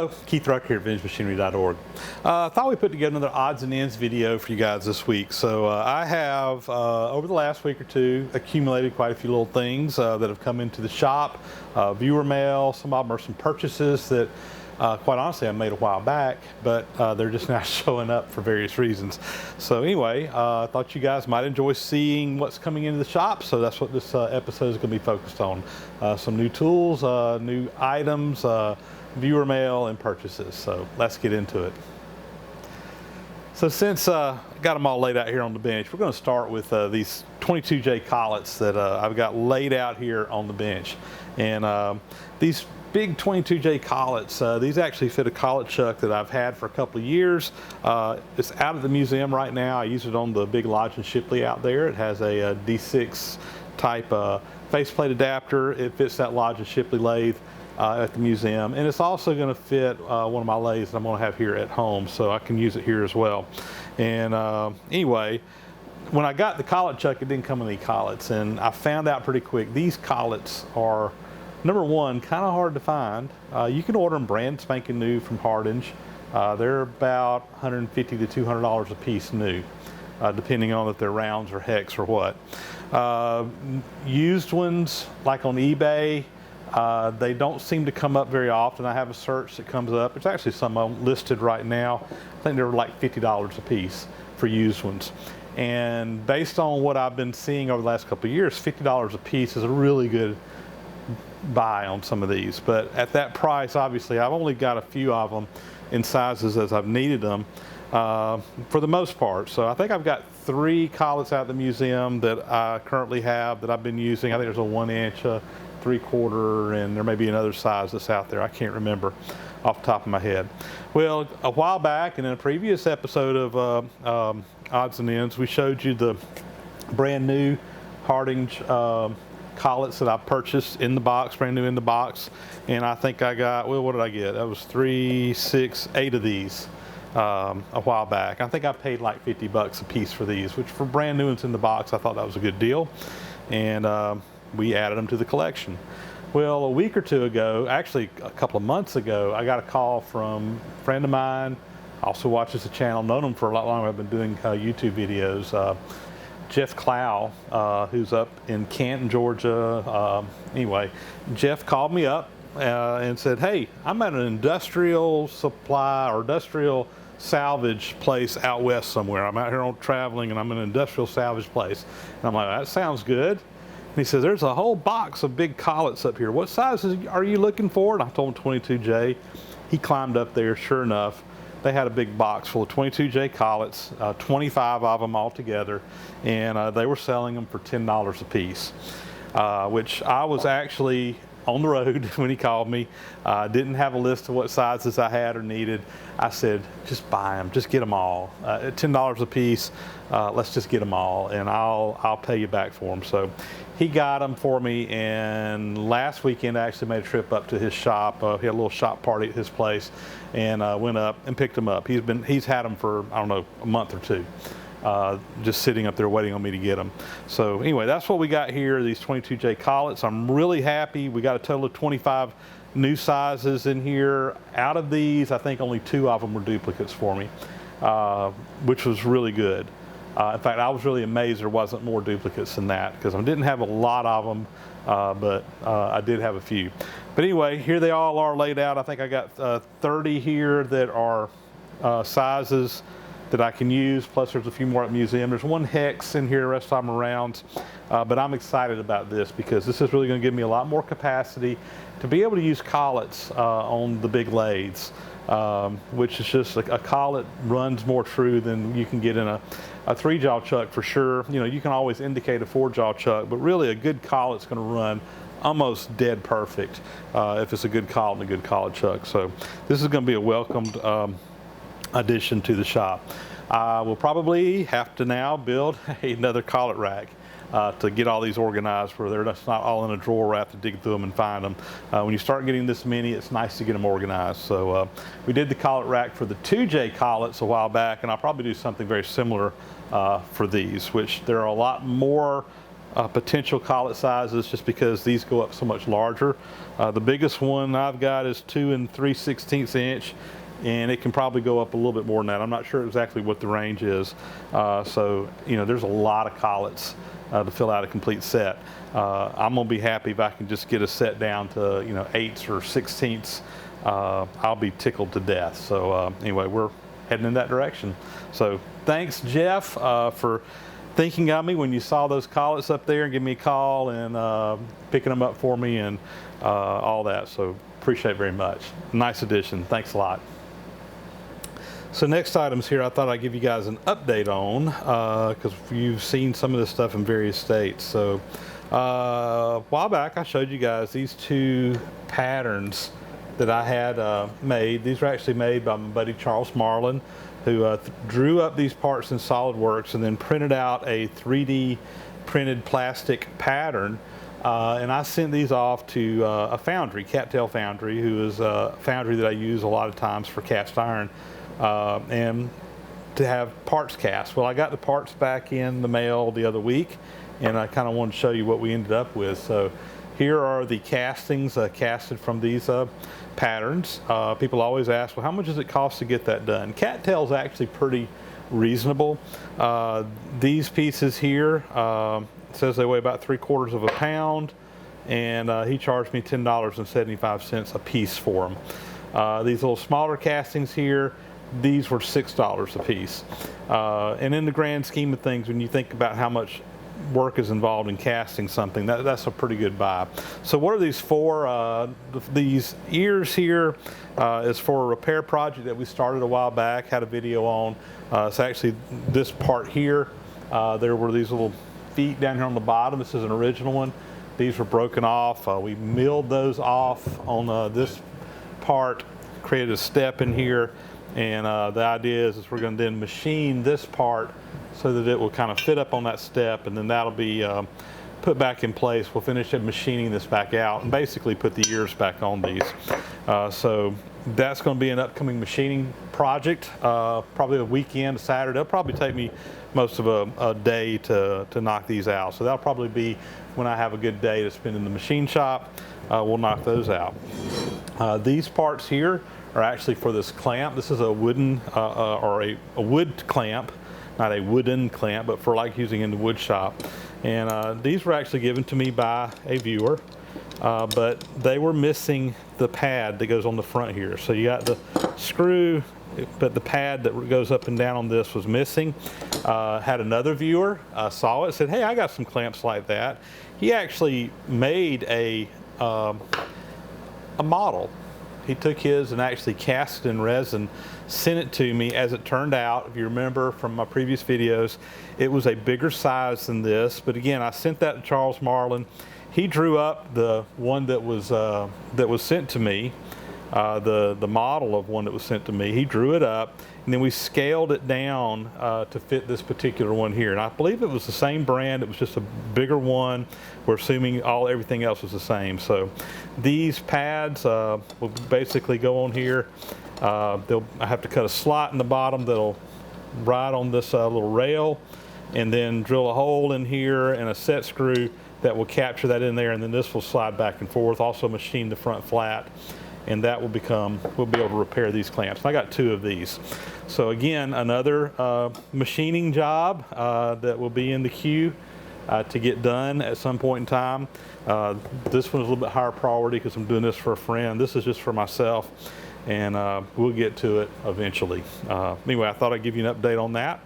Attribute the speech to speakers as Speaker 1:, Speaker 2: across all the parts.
Speaker 1: Hello, Keith Ruck here at VintageMachinery.org. I thought we'd put together another odds and ends video for you guys this week. So I have, over the last week or two, accumulated quite a few little things that have come into the shop. Viewer mail, some of them are some purchases that quite honestly I made a while back, but they're just now showing up for various reasons. So anyway, I thought you guys might enjoy seeing what's coming into the shop, so that's what this episode is going to be focused on. Some new tools, new items, viewer mail, and purchases. So let's get into it. So since I got them all laid out here on the bench, we're going to start with these 22J Kaulitz that I've got laid out here on the bench. And these big 22J Kaulitz, these actually fit a collet chuck that I've had for a couple of years. It's out of the museum right now. I use it on the big Lodge and Shipley out there. It has a D6 type faceplate adapter. It fits that Lodge and Shipley lathe at the museum, and it's also going to fit one of my lathes that I'm going to have here at home, so I can use it here as well. And anyway, when I got the collet chuck, it didn't come with any collets, and I found out pretty quick these collets are, number one, kind of hard to find. You can order them brand spanking new from Hardinge. They're about $150 to $200 a piece new, depending on if they're rounds or hex or what. Used ones, like on eBay, they don't seem to come up very often. I have a search that comes up. There's actually some listed right now. I think they're like $50 a piece for used ones. And based on what I've been seeing over the last couple of years, $50 a piece is a really good buy on some of these. But at that price, obviously, I've only got a few of them in sizes as I've needed them for the most part. So I think I've got 3 collets out at the museum that I currently have that I've been using. I think there's a 1-inch, 3/4, and there may be another size that's out there. I can't remember off the top of my head. Well, a while back in a previous episode of Odds and Ends, we showed you the brand new Hardinge collets that I purchased in the box, brand new in the box. And I think I got, well, what did I get? That was 3, 6, 8 of these a while back. I think I paid like $50 a piece for these, which for brand new ones in the box, I thought that was a good deal. And we added them to the collection. Well, a week or two ago, actually a couple of months ago, I got a call from a friend of mine, also watches the channel, known him for a lot longer. I've been doing YouTube videos. Jeff Clow, who's up in Canton, Georgia. Anyway, Jeff called me up and said, hey, I'm at an industrial supply or industrial salvage place out west somewhere. I'm out here on traveling and I'm in an industrial salvage place. And I'm like, that sounds good. And he says, there's a whole box of big collets up here. What sizes are you looking for? And I told him 22J. He climbed up there, sure enough. They had a big box full of 22J collets, 25 of them all together, and they were selling them for $10 a piece, which I was actually on the road when he called me. Didn't have a list of what sizes I had or needed. I said, just buy them, just get them all. At $10 a piece, let's just get them all, and I'll pay you back for them. So he got them for me, and last weekend I actually made a trip up to his shop. He had a little shop party at his place, and went up and picked them up. He's had them for, I don't know, a month or two. Just sitting up there waiting on me to get them. So anyway, that's what we got here, these 22J collets. I'm really happy. We got a total of 25 new sizes in here. Out of these, I think only 2 of them were duplicates for me, which was really good. In fact, I was really amazed there wasn't more duplicates than that, because I didn't have a lot of them, but I did have a few. But anyway, here they all are laid out. I think I got 30 here that are sizes that I can use, plus there's a few more at the museum. There's 1 hex in here, the rest of them are rounds. But I'm excited about this because this is really going to give me a lot more capacity to be able to use collets on the big lathes, which is just a collet runs more true than you can get in a 3-jaw chuck for sure. You know, you can always indicate a 4-jaw chuck, but really a good collet's going to run almost dead perfect if it's a good collet and a good collet chuck. So this is going to be a welcomed addition to the shop. We'll probably have to now build another collet rack to get all these organized where they're just not all in a drawer where I have to dig through them and find them. When you start getting this many, it's nice to get them organized. So we did the collet rack for the 2J collets a while back, and I'll probably do something very similar for these, which there are a lot more potential collet sizes just because these go up so much larger. The biggest one I've got is 2 3/16 inch, and it can probably go up a little bit more than that. I'm not sure exactly what the range is. So, you know, there's a lot of collets to fill out a complete set. I'm gonna be happy if I can just get a set down to, you know, 8s or 16ths. I'll be tickled to death. So anyway, we're heading in that direction. So thanks, Jeff, for thinking of me when you saw those collets up there and give me a call and picking them up for me and all that. So appreciate it very much. Nice addition. Thanks a lot. So next items here I thought I'd give you guys an update on because you've seen some of this stuff in various states. So a while back I showed you guys these 2 patterns that I had made. These were actually made by my buddy Charles Marlin, who drew up these parts in SolidWorks and then printed out a 3D printed plastic pattern. And I sent these off to a foundry, Cattail Foundry, who is a foundry that I use a lot of times for cast iron and to have parts cast. Well, I got the parts back in the mail the other week, and I kind of wanted to show you what we ended up with. So here are the castings casted from these patterns. People always ask, well, how much does it cost to get that done? Cattail's actually pretty reasonable. These pieces here, it says they weigh about 3/4 of a pound, and he charged me $10.75 a piece for them. These little smaller castings here, these were $6 a piece. And in the grand scheme of things, when you think about how much work is involved in casting something, that's a pretty good buy. So what are these for? These ears here is for a repair project that we started a while back, had a video on. It's actually this part here. There were these little feet down here on the bottom. This is an original one. These were broken off. We milled those off on this part, created a step in here, and the idea is we're going to then machine this part so that it will kind of fit up on that step, and then that'll be put back in place. We'll finish machining this back out and basically put the ears back on these. So that's going to be an upcoming machining project, probably a weekend, a Saturday. It'll probably take me most of a day to knock these out. So that'll probably be when I have a good day to spend in the machine shop. We'll knock those out. These parts here are actually for this clamp. This is a wooden or a wood clamp, not a wooden clamp, but for like using in the wood shop. And these were actually given to me by a viewer, but they were missing the pad that goes on the front here. So you got the screw, but the pad that goes up and down on this was missing. Had another viewer, saw it, said, hey, I got some clamps like that. He actually made a model. He took his and actually cast it in resin, sent it to me. As it turned out, if you remember from my previous videos, it was a bigger size than this. But again, I sent that to Charles Marlin. He drew up the one that was sent to me, the model of one that was sent to me. He drew it up, and then we scaled it down to fit this particular one here. And I believe it was the same brand. It was just a bigger one. We're assuming everything else was the same. So these pads will basically go on here. I have to cut a slot in the bottom that'll ride on this little rail, and then drill a hole in here and a set screw that will capture that in there, and then this will slide back and forth. Also machine the front flat, and that will we'll be able to repair these clamps. And I got 2 of these. So again, another machining job that will be in the queue to get done at some point in time. This one's a little bit higher priority because I'm doing this for a friend. This is just for myself, and we'll get to it eventually. Anyway, I thought I'd give you an update on that.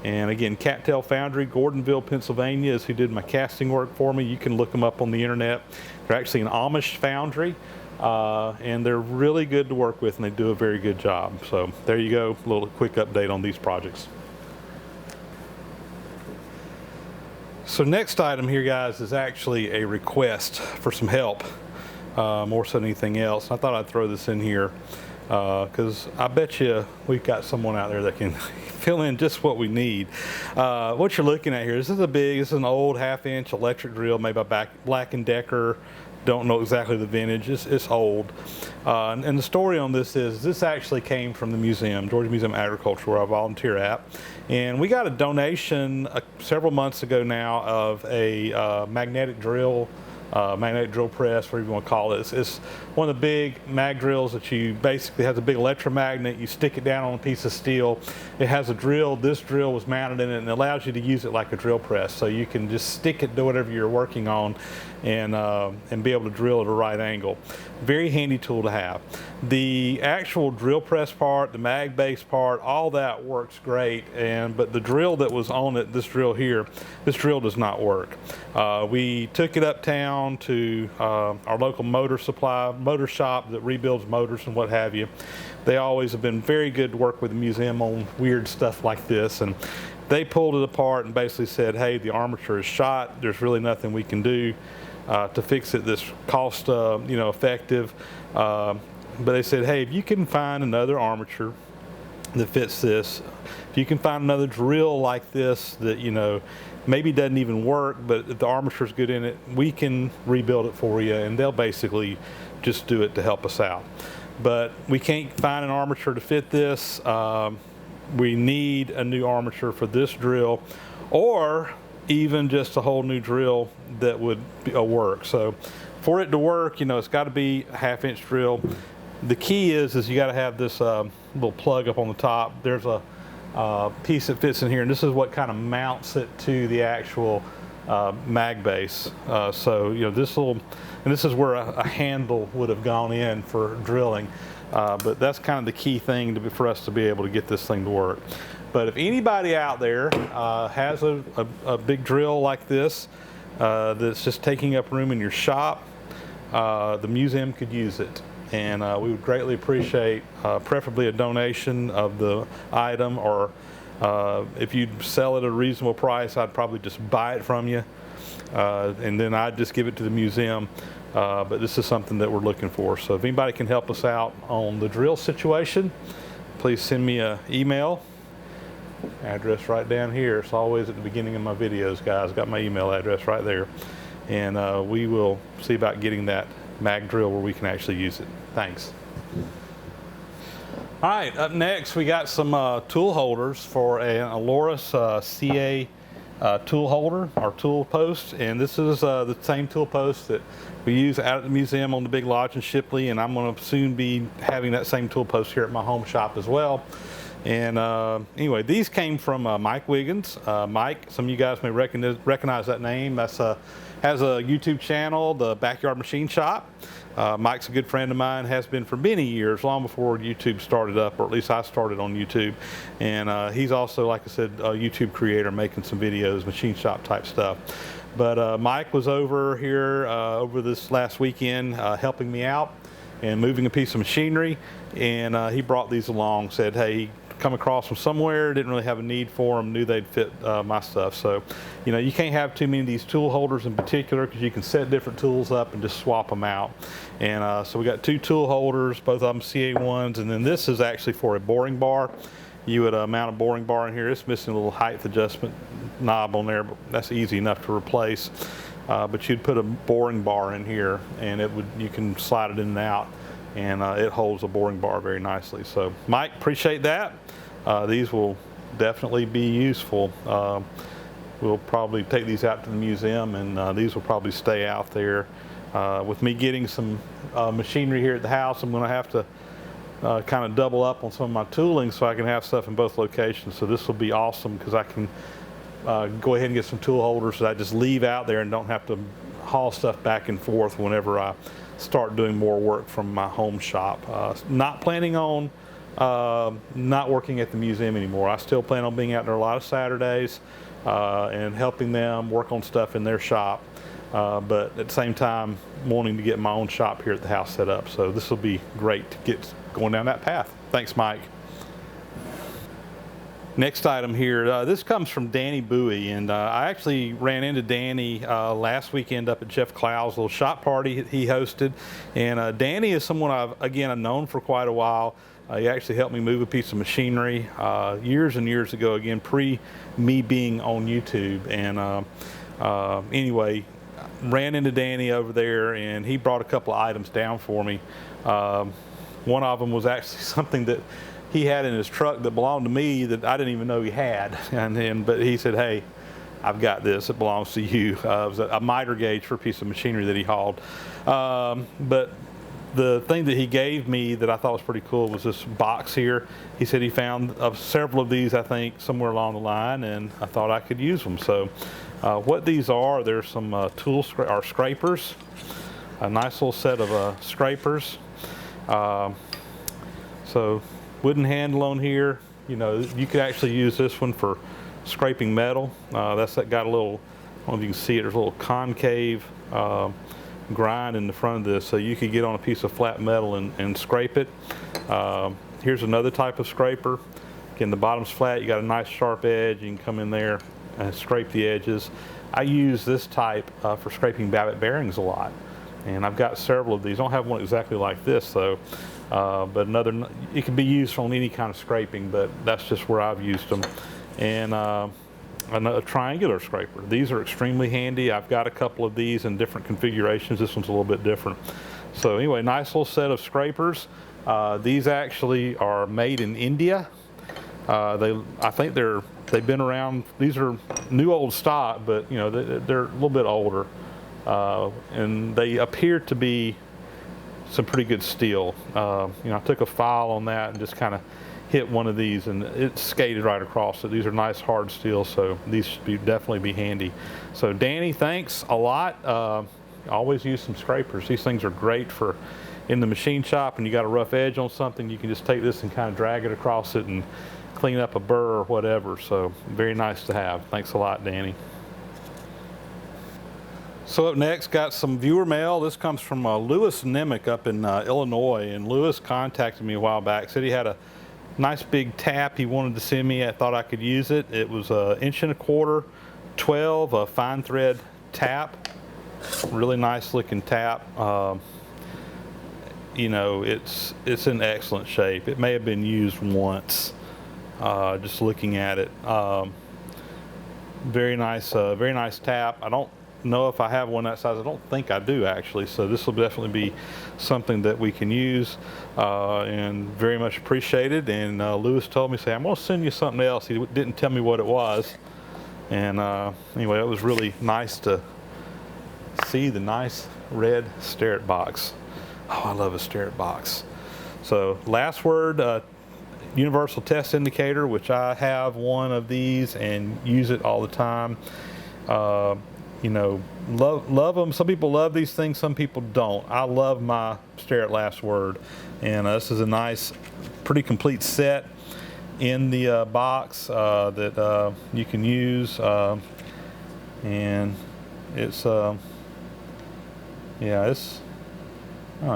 Speaker 1: And again, Cattail Foundry, Gordonville, Pennsylvania is who did my casting work for me. You can look them up on the internet. They're actually an Amish foundry, and they're really good to work with, and they do a very good job. So there you go, a little quick update on these projects. So next item here, guys, is actually a request for some help, more so than anything else. I thought I'd throw this in here because I bet you we've got someone out there that can fill in just what we need. What you're looking at here, this is an old 1/2-inch electric drill made by Black & Decker. don't know exactly the vintage. It's old. And the story on this is this actually came from the museum, Georgia Museum of Agriculture, where I volunteer at. And we got a donation several months ago now of a magnetic drill press, whatever you want to call it. It's one of the big mag drills that you basically has a big electromagnet. You stick it down on a piece of steel. It has a drill. This drill was mounted in it and allows you to use it like a drill press. So you can just stick it to whatever you're working on and be able to drill at a right angle. Very handy tool to have. The actual drill press part, the mag base part, all that works great. But the drill that was on it, this drill here, this drill does not work. We took it uptown to our local motor shop that rebuilds motors and what have you. They always have been very good to work with the museum on weird stuff like this. And they pulled it apart and basically said, hey, the armature is shot. There's really nothing we can do to fix it. This cost effective. But they said, hey, if you can find another armature that fits this, if you can find another drill like this that maybe doesn't even work, but if the armature's good in it, we can rebuild it for you. And they'll basically just do it to help us out. But we can't find an armature to fit this. We need a new armature for this drill, or even just a whole new drill that would work. So for it to work, it's got to be a 1/2-inch drill. The key is you got to have this little plug up on the top. There's a piece that fits in here, and this is what kind of mounts it to the actual mag base. This is where a handle would have gone in for drilling. But that's kind of the key thing for us to be able to get this thing to work. But if anybody out there has a big drill like this that's just taking up room in your shop, the museum could use it. And we would greatly appreciate preferably a donation of the item, or if you'd sell it at a reasonable price, I'd probably just buy it from you, and then I'd just give it to the museum. But this is something that we're looking for. So if anybody can help us out on the drill situation, please send me an email. Address right down here. It's always at the beginning of my videos, guys. Got my email address right there. And we will see about getting that mag drill where we can actually use it. Thanks. All right, up next we got some tool holders for an Aloris CA tool holder, our tool post. And this is the same tool post that we use out at the museum on the big lodge in Shipley, and I'm going to soon be having that same tool post here at my home shop as well. And anyway, these came from Mike Wiggins. Mike, some of you guys may recognize that name. That's has a YouTube channel, the Backyard Machine Shop. Mike's a good friend of mine, has been for many years, long before YouTube started up, or at least I started on YouTube. And he's also, like I said, a YouTube creator, making some videos, machine shop type stuff. But Mike was over here over this last weekend helping me out and moving a piece of machinery. And he brought these along, said, hey, come across them somewhere, didn't really have a need for them, knew they'd fit my stuff. So, you can't have too many of these tool holders in particular, because you can set different tools up and just swap them out. And so we got 2 tool holders, both of them CA1s, and then this is actually for a boring bar. You would mount a boring bar in here. It's missing a little height adjustment knob on there, but that's easy enough to replace. But you'd put a boring bar in here, and you can slide it in and out, and it holds a boring bar very nicely. So Mike, appreciate that. These will definitely be useful. We'll probably take these out to the museum, and these will probably stay out there. With me getting some machinery here at the house, I'm going to have to kind of double up on some of my tooling so I can have stuff in both locations. So this will be awesome, because I can go ahead and get some tool holders that I just leave out there and don't have to haul stuff back and forth whenever I start doing more work from my home shop. Not planning on not working at the museum anymore. I still plan on being out there a lot of Saturdays and helping them work on stuff in their shop, but at the same time wanting to get my own shop here at the house set up. So this will be great to get going down that path. Thanks, Mike. Next item here, this comes from Danny Bowie, and I actually ran into Danny last weekend up at Jeff Clow's little shop party he hosted. And Danny is someone I've known for quite a while. He actually helped me move a piece of machinery years and years ago, again, pre me being on YouTube. And anyway, ran into Danny over there, and he brought a couple of items down for me. One of them was actually something that he had in his truck that belonged to me that I didn't even know he had. But he said, "Hey, I've got this. It belongs to you." It was a miter gauge for a piece of machinery that he hauled. But the thing that he gave me that I thought was pretty cool was this box here. He said he found several of these, I think, somewhere along the line, and I thought I could use them. So what these are, there's some scrapers, a nice little set of scrapers. So wooden handle on here. You know, you could actually use this one for scraping metal. That's got a little, I don't know if you can see it, there's a little concave grind in the front of this, so you could get on a piece of flat metal and scrape it. Here's another type of scraper. Again, the bottom's flat, you got a nice sharp edge, you can come in there and scrape the edges. I use this type for scraping Babbitt bearings a lot, and I've got several of these. I don't have one exactly like this though, but it can be used on any kind of scraping, but that's just where I've used them. And a triangular scraper. These are extremely handy. I've got a couple of these in different configurations. This one's a little bit different. So anyway, nice little set of scrapers. These actually are made in India. I think they've been around. These are new old stock, but you know they're a little bit older, and they appear to be some pretty good steel. You know, I took a file on that and just kind of hit one of these, and it skated right across it. These are nice hard steel, so these should definitely be handy. So Danny, thanks a lot. Always use some scrapers. These things are great for in the machine shop, and you got a rough edge on something, you can just take this and kind of drag it across it and clean up a burr or whatever. So very nice to have. Thanks a lot, Danny. So up next, got some viewer mail. This comes from Lewis Nemick up in Illinois, and Lewis contacted me a while back, said he had a nice big tap he wanted to send me. I thought I could use it. It was 1 1/4 inch, 12 fine thread tap. Really nice looking tap. You know, it's in excellent shape. It may have been used once. Just looking at it, very nice tap. I don't know if I have one that size. I don't think I do actually. So this will definitely be something that we can use, and very much appreciated. And Lewis told me, say, I'm going to send you something else. He didn't tell me what it was. And anyway, it was really nice to see the nice red Starrett box. Oh, I love a Starrett box. So last word, universal test indicator, which I have one of these and use it all the time. You know, love them. Some people love these things, some people don't. I love my Starrett last word, and this is a nice, pretty complete set in the box that you can use, and it's yeah,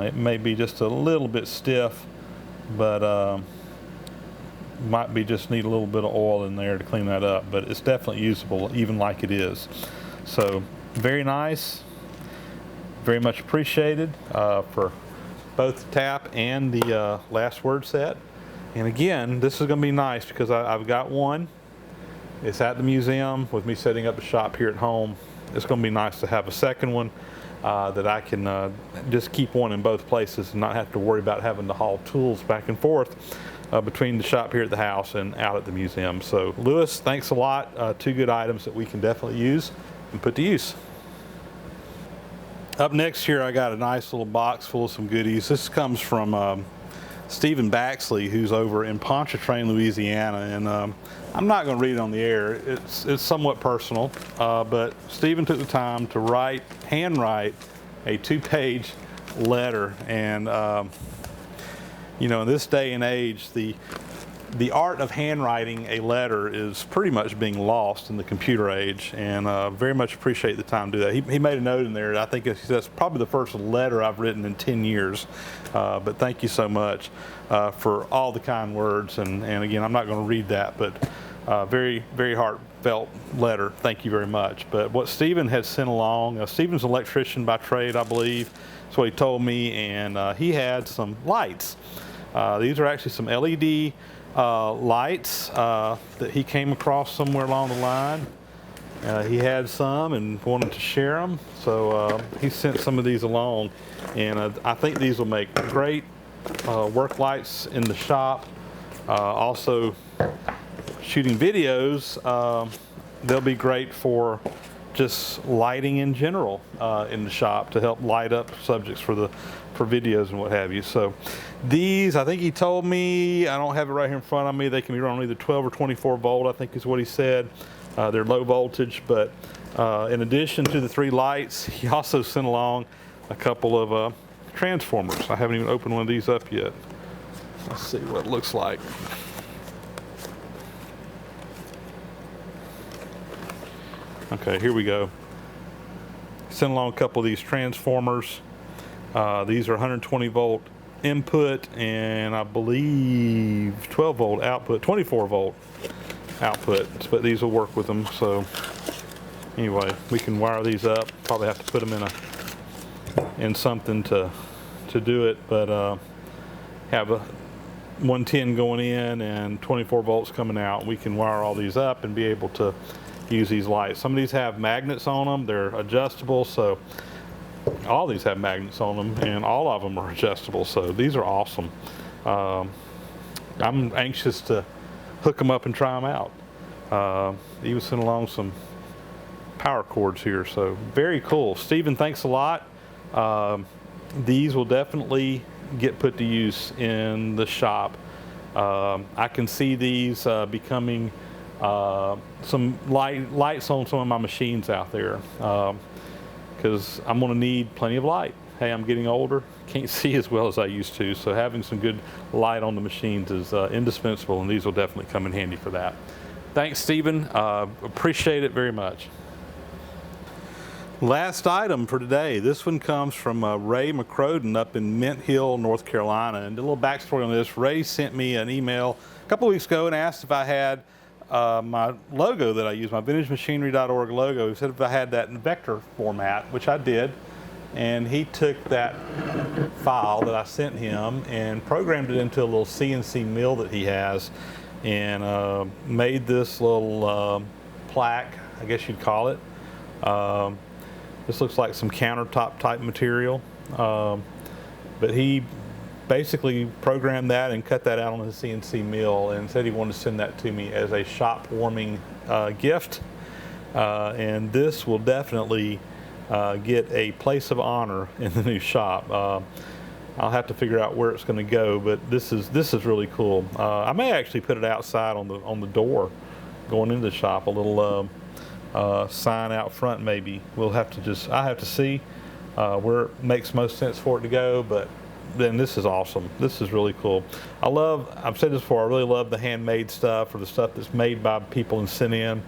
Speaker 1: it may be just a little bit stiff, but might be just need a little bit of oil in there to clean that up, but it's definitely usable even like it is. So very nice, very much appreciated for both the tap and the last word set. And again, this is going to be nice because I've got one. It's at the museum with me setting up the shop here at home. It's going to be nice to have a second one that I can just keep one in both places and not have to worry about having to haul tools back and forth between the shop here at the house and out at the museum. So Lewis, thanks a lot. 2 good items that we can definitely use and put to use. Up next here, I got a nice little box full of some goodies. This comes from Stephen Baxley, who's over in Pontchartrain, Louisiana, and I'm not going to read it on the air. It's somewhat personal, but Stephen took the time to handwrite a 2-page letter, and you know, in this day and age, the art of handwriting a letter is pretty much being lost in the computer age, and very much appreciate the time to do that. He made a note in there. I think that's probably the first letter I've written in 10 years, but thank you so much for all the kind words, and again, I'm not going to read that, but very, very heartfelt letter. Thank you very much. But what Stephen had sent along, Stephen's an electrician by trade, I believe. That's what he told me, and he had some lights. These are actually some LED lights that he came across somewhere along the line, He had some and wanted to share them, so he sent some of these along, and I think these will make great work lights in the shop. Also, shooting videos, they'll be great for just lighting in general in the shop to help light up subjects for videos and what have you. So these, I think he told me, I don't have it right here in front of me, they can be run on either 12 or 24 volt, I think is what he said. They're low voltage, but in addition to the 3 lights, he also sent along a couple of transformers. I haven't even opened one of these up yet. Let's see what it looks like. Okay, here we go. Sent along a couple of these transformers. These are 120 volt input and I believe 12 volt output, 24 volt output, but these will work with them. So anyway, we can wire these up. Probably have to put them in something to do it, but have a 110 going in and 24 volts coming out. We can wire all these up and be able to use these lights. Some of these have magnets on them. They're adjustable, so all these have magnets on them, and all of them are adjustable, so these are awesome. I'm anxious to hook them up and try them out. Even sent along some power cords here, so very cool. Stephen, thanks a lot. These will definitely get put to use in the shop. I can see these becoming some lights on some of my machines out there, because I'm going to need plenty of light. Hey, I'm getting older, can't see as well as I used to, so having some good light on the machines is indispensable, and these will definitely come in handy for that. Thanks, Stephen. Appreciate it very much. Last item for today. This one comes from Ray McCrodin up in Mint Hill, North Carolina. And a little backstory on this. Ray sent me an email a couple of weeks ago and asked if I had my logo that I use, my VintageMachinery.org logo. He said if I had that in vector format, which I did. And he took that file that I sent him and programmed it into a little CNC mill that he has, and made this little plaque, I guess you'd call it. This looks like some countertop type material, but he basically programmed that and cut that out on his CNC mill and said he wanted to send that to me as a shop warming gift, and this will definitely get a place of honor in the new shop. I'll have to figure out where it's going to go, but this is really cool. I may actually put it outside on the door going into the shop, a little sign out front maybe. I have to see where it makes most sense for it to go, but then this is awesome. This is really cool. I've said this before, I really love the handmade stuff, or the stuff that's made by people and sent in,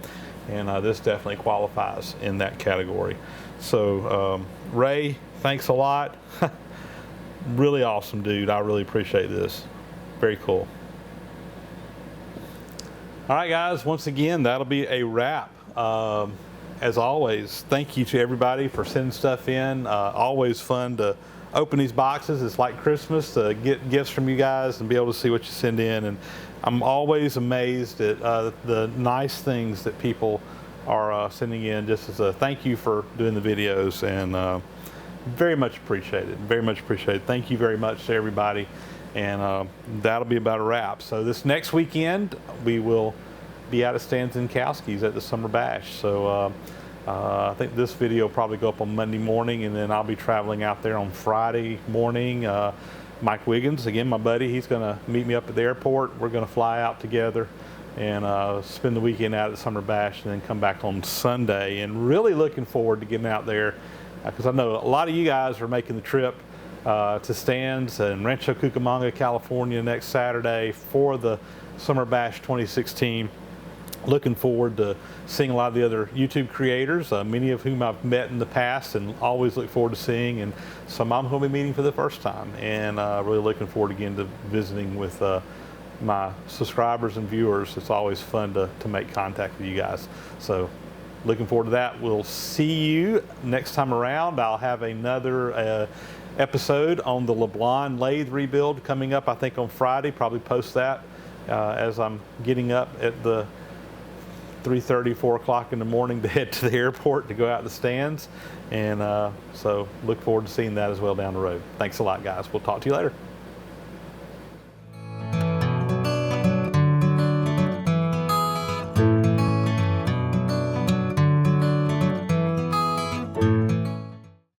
Speaker 1: and this definitely qualifies in that category. So Ray, thanks a lot. Really awesome, dude. I really appreciate this. Very cool. All right, guys, once again, that'll be a wrap. As always, thank you to everybody for sending stuff in. Always fun to open these boxes. It's like Christmas to get gifts from you guys and be able to see what you send in. And I'm always amazed at the nice things that people are sending in, just as a thank you for doing the videos, and very much appreciated. Very much appreciated. Thank you very much to everybody. And that'll be about a wrap. So this next weekend, we will be out of Stan's-Zinkowski's at the Summer Bash. So I think this video will probably go up on Monday morning, and then I'll be traveling out there on Friday morning. Mike Wiggins, again, my buddy, he's going to meet me up at the airport. We're going to fly out together and spend the weekend out at the Summer Bash, and then come back on Sunday. And really looking forward to getting out there, because I know a lot of you guys are making the trip to Stan's in Rancho Cucamonga, California next Saturday for the Summer Bash 2016. Looking forward to seeing a lot of the other YouTube creators, many of whom I've met in the past and always look forward to seeing, and some I'm going to be meeting for the first time, and really looking forward again to visiting with my subscribers and viewers. It's always fun to make contact with you guys. So looking forward to that. We'll see you next time around. I'll have another episode on the LeBlanc lathe rebuild coming up, I think on Friday. Probably post that as I'm getting up at the 3:30, 4 o'clock in the morning to head to the airport to go out to the stands. And so look forward to seeing that as well down the road. Thanks a lot, guys. We'll talk to you later.